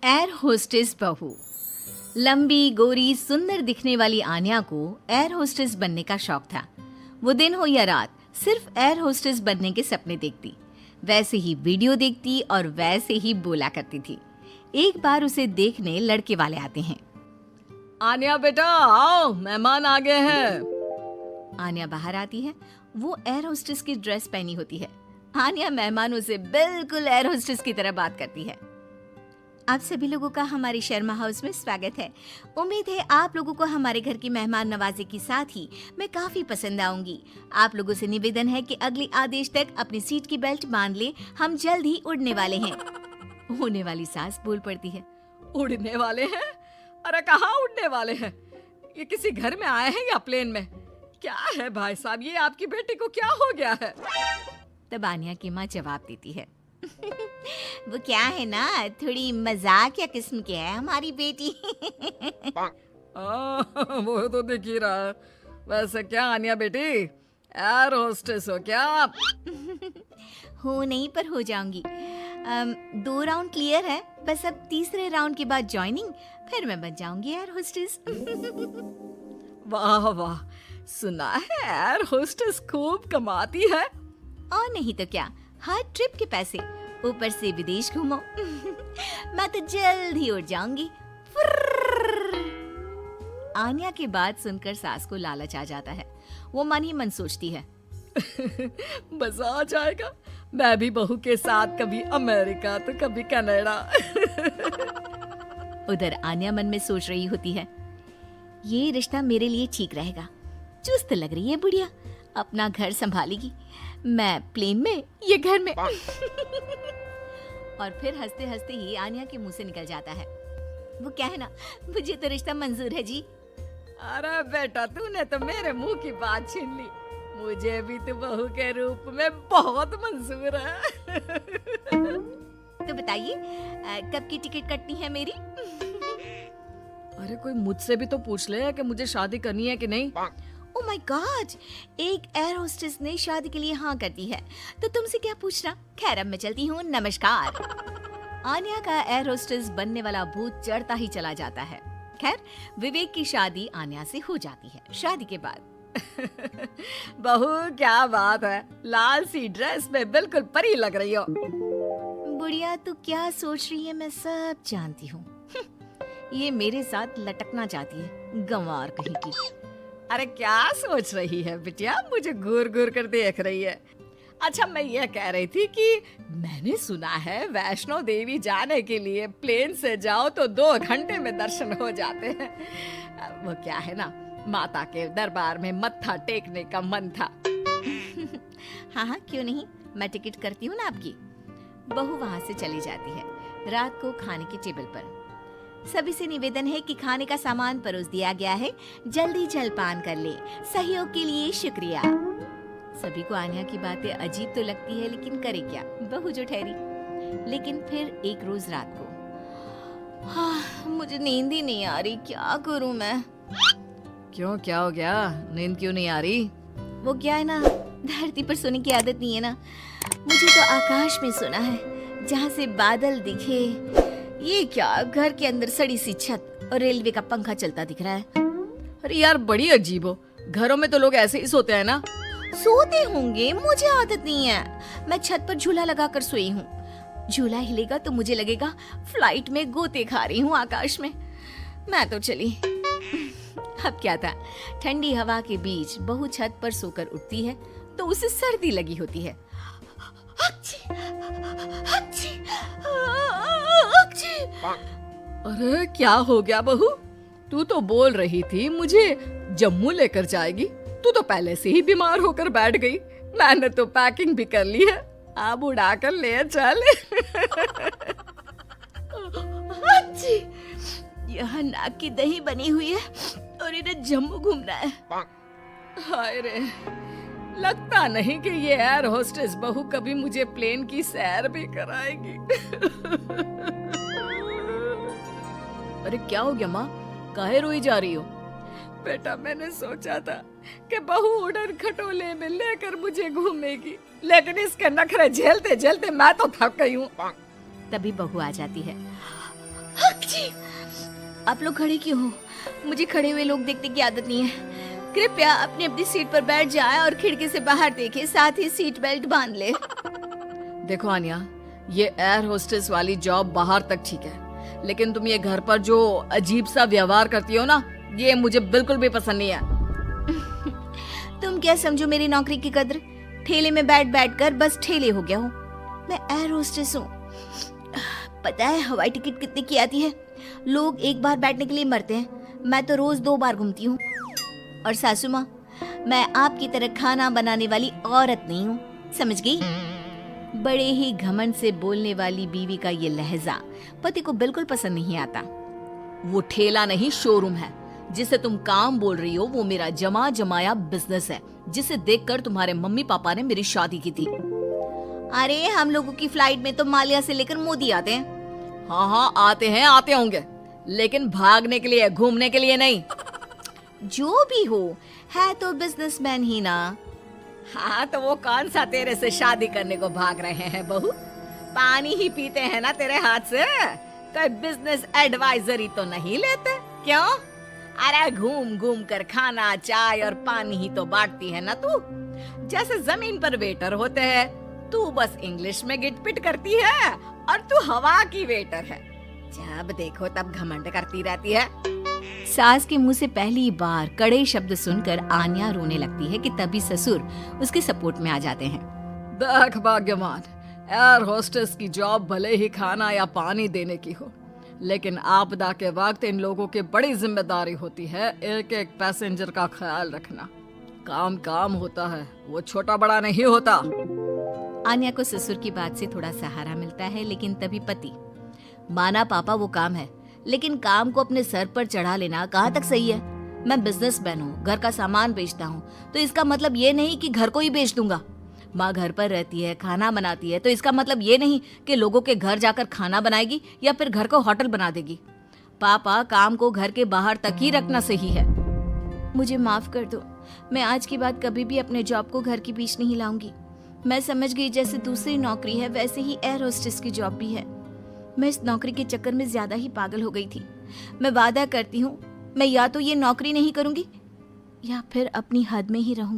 Air hostess बहू। लंबी, गोरी, सुंदर दिखने वाली आन्या को एयर होस्टेस बनने का शौक था। वो दिन हो या रात सिर्फ एयर होस्टेस बनने के सपने देखती, वैसे ही वीडियो देखती और वैसे ही बोला करती थी। एक बार उसे देखने लड़के वाले आते हैं। आन्या बेटा आओ, मेहमान आ गए हैं। आन्या बाहर आती है। वो एयर होस्टेस की ड्रेस पहनी होती है। आन्या मेहमानों से बिल्कुल एयर होस्टेस की तरह बात करती है। आप सभी लोगों का हमारे शर्मा हाउस में स्वागत है। उम्मीद है आप लोगों को हमारे घर की मेहमान नवाजी के साथ ही मैं काफी पसंद आऊंगी। आप लोगों से निवेदन है कि अगले आदेश तक अपनी सीट की बेल्ट बांध ले, हम जल्द ही उड़ने वाले हैं। होने वाली सास बोल पड़ती है। उड़ने वाले हैं? अरे कहाँ उड़ने वाले हैं? ये किसी घर में आए हैं या प्लेन में? क्या है भाई साहब, ये आपकी बेटी को क्या हो गया है? तब आन्या की माँ जवाब देती है। वो क्या है ना, थोड़ी मजाक या किस्म की है हमारी बेटी। वो तो दिख ही रहा है। वैसे क्या आन्या बेटी, एयर होस्टेस हो क्या आप? हो नहीं, पर हो जाऊंगी। 2 राउंड क्लियर है, बस अब तीसरे राउंड के बाद ज्वाइनिंग, फिर मैं बन जाऊंगी एयर होस्टेस। वाह वाह, सुना है एयर होस्टेस खूब कमाती है। और नहीं तो क्या, हर ट्रिप के पैसे, ऊपर से विदेश घूमो। मैं तो जल्द ही उड़ जाऊंगी। आन्या की बात सुनकर सास को लालच आ जाता है। वो मन ही मन सोचती है, मजा आ जाएगा, मैं भी बहू के साथ कभी अमेरिका तो कभी कनाडा। उधर आन्या मन में सोच रही होती है, ये रिश्ता मेरे लिए ठीक रहेगा। चुस्त लग रही है बुढ़िया, अपना घर संभालेगी, मैं प्लेन में, ये घर में। और फिर हंसते हंसते ही आन्या के मुंह से निकल जाता है, वो क्या है ना, मुझे तो रिश्ता मंजूर है जी। अरे बेटा, तूने तो मेरे मुंह की बात छीन ली। मुझे भी तो बहू के रूप में बहुत मंजूर है। तो बताइए कब की टिकट कटनी है मेरी? अरे कोई मुझसे भी तो पूछ ले कि मुझे शादी करनी है कि नहीं। ओह माय गॉड, एक एयर होस्टेस ने शादी के लिए हाँ कर दी है, तो तुमसे क्या पूछना। खैर अब मैं चलती हूँ, नमस्कार। आन्या का एयर होस्टेस बनने वाला भूत चढ़ता ही चला जाता है। खैर विवेक की शादी आन्या से हो जाती है। शादी के बाद बहू क्या बात है, लाल सी ड्रेस में बिल्कुल परी लग रही हो। बुढ़िया तू क्या सोच रही है मैं सब जानती हूँ। ये मेरे साथ लटकना चाहती है, गंवार कहीं की। अरे क्या सोच रही है बिटिया, मुझे घूर घूर कर देख रही है। अच्छा मैं ये कह रही थी कि मैंने सुना है वैष्णो देवी जाने के लिए प्लेन से जाओ तो 2 घंटे में दर्शन हो जाते हैं। वो क्या है ना, माता के दरबार में मत्था टेकने का मन था। हाँ हाँ क्यों नहीं, मैं टिकट करती हूँ ना आपकी। बहू वहाँ से चली जाती है। रात को खाने के टेबल पर सभी से निवेदन है कि खाने का सामान परोस दिया गया है, जल्दी जलपान कर ले। सहयोग के लिए शुक्रिया। सभी को आन्या की बातें अजीब तो लगती है, लेकिन करे क्या, बहू जो ठहरी। लेकिन फिर एक रोज रात को, हाँ मुझे नींद ही नहीं आ रही, क्या करूं मैं। क्यों, क्या हो गया, नींद क्यों नहीं आ रही? वो क्या है ना, धरती पर सोने की आदत नहीं है ना, मुझे तो आकाश में सोना है, जहाँ से बादल दिखे। ये क्या, घर के अंदर सड़ी सी छत और रेलवे का पंखा चलता दिख रहा है। अरे यार बड़ी अजीब हो, घरों में तो लोग ऐसे ही सोते हैं ना। सोते होंगे, मुझे आदत नहीं है। मैं छत पर झूला लगाकर सोई हूँ। झूला हिलेगा तो मुझे लगेगा फ्लाइट में गोते खा रही हूँ आकाश में। मैं तो चली। अब क्या था, ठंडी हवा के बीच बहू छत पर सोकर उठती है तो उसे सर्दी लगी होती है। अरे क्या हो गया बहू, तू तो बोल रही थी मुझे जम्मू लेकर जाएगी, तू तो पहले से ही बीमार होकर बैठ गई। मैंने तो पैकिंग भी कर ली है, अब उड़ा कर ले चल। यहाँ नाक की दही बनी हुई है और इन्हें जम्मू घूमना है। हाय रे, लगता नहीं कि ये एयर होस्टेस बहू कभी मुझे प्लेन की सैर भी कराएगी। अरे क्या हो गया माँ, काहे रोई जा रही हो? बेटा मैंने सोचा था कि बहू उड़न खटोले में लेकर मुझे घूमेगी, लेकिन इसके नखरे झेलते झेलते मैं तो थक गई हूँ। तभी बहू आ जाती है। जी, आप लोग खड़े क्यों हो? मुझे खड़े हुए लोग देखने की आदत नहीं है। कृपया अपनी अपनी सीट पर बैठ जाए और खिड़की से बाहर देखें, साथ ही सीट बेल्ट बांध ले। देखो आन्या, ये एयर होस्टेस वाली जॉब बाहर तक ठीक है, लेकिन तुम ये घर पर जो अजीब सा व्यवहार करती हो ना, ये मुझे बिल्कुल भी पसंद नहीं है। तुम क्या समझो मेरी नौकरी की कद्र? ठेले में बैठ बैठ कर बस ठेले हो गया हूँ। मैं एयर होस्टेस हूँ। पता है हवाई टिकट कितने की आती है? लोग एक बार बैठने के लिए मरते हैं, मैं तो रोज 2 बार घूमती हूँ। और सासू माँ, मैं आपकी तरह खाना बनाने वाली औरत नहीं हूँ, समझ गई? बड़े ही घमंड से बोलने वाली बीवी का ये लहजा पति को बिल्कुल पसंद नहीं आता। वो ठेला नहीं, शोरूम है। जिसे तुम काम बोल रही हो वो मेरा जमा जमाया बिजनेस है, जिसे देखकर तुम्हारे मम्मी पापा ने मेरी शादी की थी। अरे हम लोगों की फ्लाइट में तो मालिया से लेकर मोदी आते हैं। हाँ आते होंगे, लेकिन भागने के लिए, घूमने के लिए नहीं। जो भी हो, है तो बिजनेसमैन ही ना। हाँ तो वो कौन सा तेरे से शादी करने को भाग रहे हैं बहू? पानी ही पीते हैं ना तेरे हाथ से, कोई बिजनेस एडवाइजरी तो नहीं लेते क्यों? अरे घूम घूम कर खाना, चाय और पानी ही तो बांटती है ना तू। जैसे जमीन पर वेटर होते हैं, तू बस इंग्लिश में गिटपिट करती है और तू हवा की वेटर है। जब देखो तब घमंड करती रहती है। सास के मुंह से पहली बार कड़े शब्द सुनकर आन्या रोने लगती है कि तभी ससुर उसके सपोर्ट में आ जाते हैं। देख भाग्यवान, एयर होस्टेस की जॉब भले ही खाना या पानी देने की हो, लेकिन आपदा के वक्त इन लोगों की बड़ी जिम्मेदारी होती है एक एक पैसेंजर का ख्याल रखना। काम काम होता है, वो छोटा बड़ा नहीं होता। आन्या को ससुर की बात से थोड़ा सहारा मिलता है, लेकिन तभी पति, माना पापा वो काम है, लेकिन काम को अपने सर पर चढ़ा लेना कहाँ तक सही है? मैं बिजनेसमैन हूँ, घर का सामान बेचता हूँ, तो इसका मतलब ये नहीं कि घर को ही बेच दूंगा। माँ घर पर रहती है, खाना बनाती है, तो इसका मतलब ये नहीं कि लोगों के घर जाकर खाना बनाएगी या फिर घर को होटल बना देगी। पापा, काम को घर के बाहर तक ही रखना सही है। मुझे माफ कर दो, मैं आज के बाद कभी भी अपने जॉब को घर के बीच नहीं लाऊंगी। मैं समझ गई जैसे दूसरी नौकरी है वैसे ही एयर होस्टेस की जॉब भी है। मैं इस नौकरी के चक्कर में ज्यादा ही पागल हो गई थी। मैं वादा करती हूँ, मैं या तो ये नौकरी नहीं करूंगी या फिर अपनी हद में ही रहूंगी।